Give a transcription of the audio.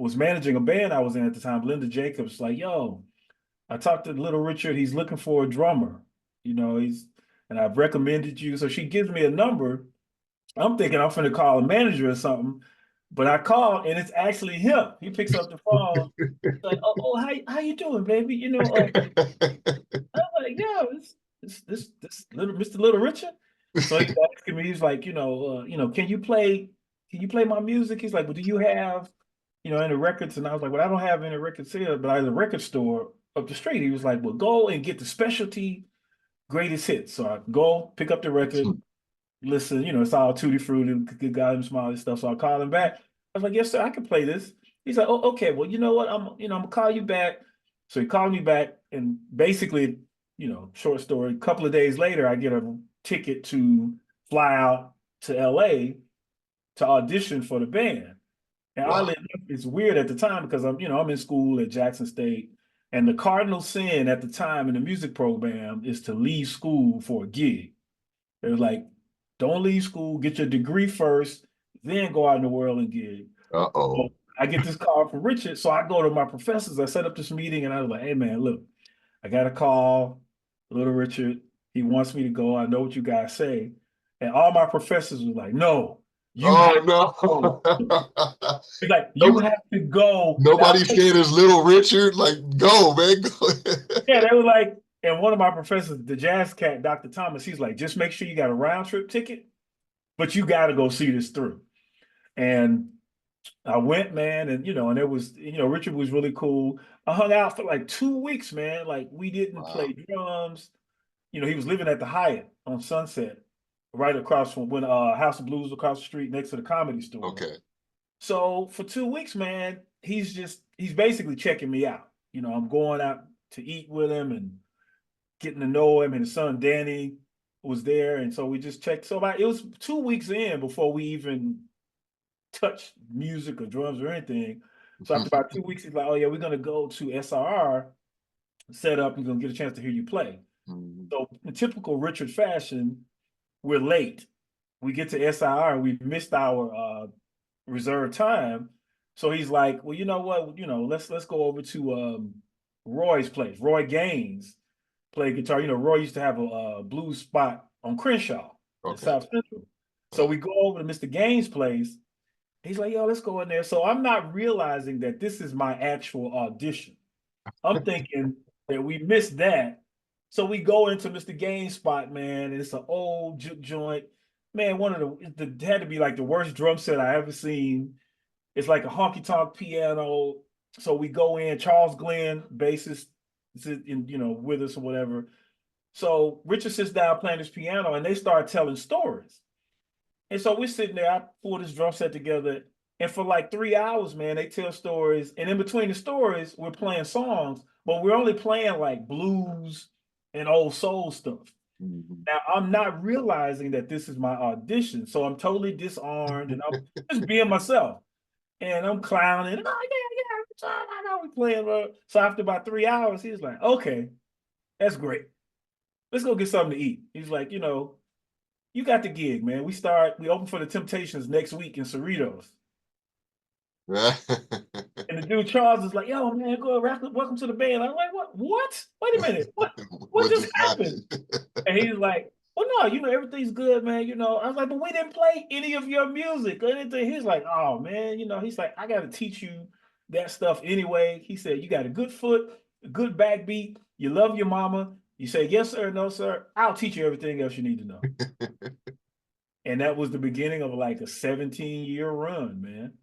was managing a band I was in at the time, Linda Jacobs, like, yo, I talked to Little Richard. He's looking for a drummer. And I've recommended you. So she gives me a number. I'm thinking I'm finna call a manager or something, but I call and it's actually him. He picks up the phone, like, oh, how you doing, baby? I'm like, yeah, this little Mr. Little Richard. So he's asking me, he's like, can you play my music? He's like, well, do you have, any records? And I was like, well, I don't have any records here, but I have a record store up the street. He was like, well, go and get the specialty greatest hits. So I go pick up the record, listen, it's all tutti frutti, good guy and smiley stuff. So I call him back. I was like, yes, sir, I can play this. He's like, oh, okay, well, you know what? I'm gonna call you back. So he called me back, and basically, short story, a couple of days later, I get a ticket to fly out to LA to audition for the band. And Wow. oddly enough, it's weird at the time because I'm in school at Jackson State, and the cardinal sin at the time in the music program is to leave school for a gig. They're like, don't leave school, get your degree first, then go out in the world and gig. So Uh-oh. I get this call from Richard. So I go to my professors. I set up this meeting and I was like, hey man, look, I got a call, Little Richard. He wants me to go. I know what you guys say. And all my professors were like, no, you have Oh to go. no. He's like, you Nobody, have to go. nobody scared as Little Richard. Like, go, man. Go. Yeah, they were like, and one of my professors, the jazz cat, Dr. Thomas, he's like, just make sure you got a round trip ticket, but you got to go see this through. And I went, man, and it was, Richard was really cool. I hung out for like 2 weeks, man. Like we didn't Wow. play drums. He was living at the Hyatt on Sunset, right across from when House of Blues across the street next to the Comedy Store. Okay. So for 2 weeks, man, he's basically checking me out. I'm going out to eat with him and getting to know him, and his son Danny was there, and so we just checked. So it was 2 weeks in before we even touched music or drums or anything. So after about 2 weeks, he's like, "Oh yeah, we're gonna go to SRR, set up. We're gonna get a chance to hear you play." So in typical Richard fashion, we're late. We get to SIR, we missed our reserved time. So he's like, well, you know what? Let's go over to Roy's place. Roy Gaines played guitar. Roy used to have a blues spot on Crenshaw at Okay. South Central. So we go over to Mr. Gaines' place. He's like, yo, let's go in there. So I'm not realizing that this is my actual audition. I'm thinking that we missed that. So we go into Mr. Gaines' spot, man, and it's an old juke joint. Man, one of it had to be like the worst drum set I ever seen. It's like a honky tonk piano. So we go in, Charles Glenn, bassist, is with us or whatever. So Richard sits down playing his piano and they start telling stories. And so we're sitting there, I pull this drum set together, and for like 3 hours, man, they tell stories. And in between the stories, we're playing songs, but we're only playing like blues and old soul stuff. Now I'm not realizing that this is my audition. So I'm totally disarmed and I'm just being myself. And I'm clowning. Oh, yeah, I know we playing. So after about 3 hours, he's like, okay, that's great. Let's go get something to eat. He's like, you got the gig, man. We open for the Temptations next week in Cerritos. And the dude Charles is like, yo, man, go welcome to the band. I'm like, what? What? Wait a minute. What What just just happened? happened? And he's like, well, no, everything's good, man. I was like, but we didn't play any of your music or anything. He's like, oh man, he's like, I gotta teach you that stuff anyway. He said, you got a good foot, a good backbeat, you love your mama. You say yes, sir, no, sir. I'll teach you everything else you need to know. And that was the beginning of like a 17-year run, man.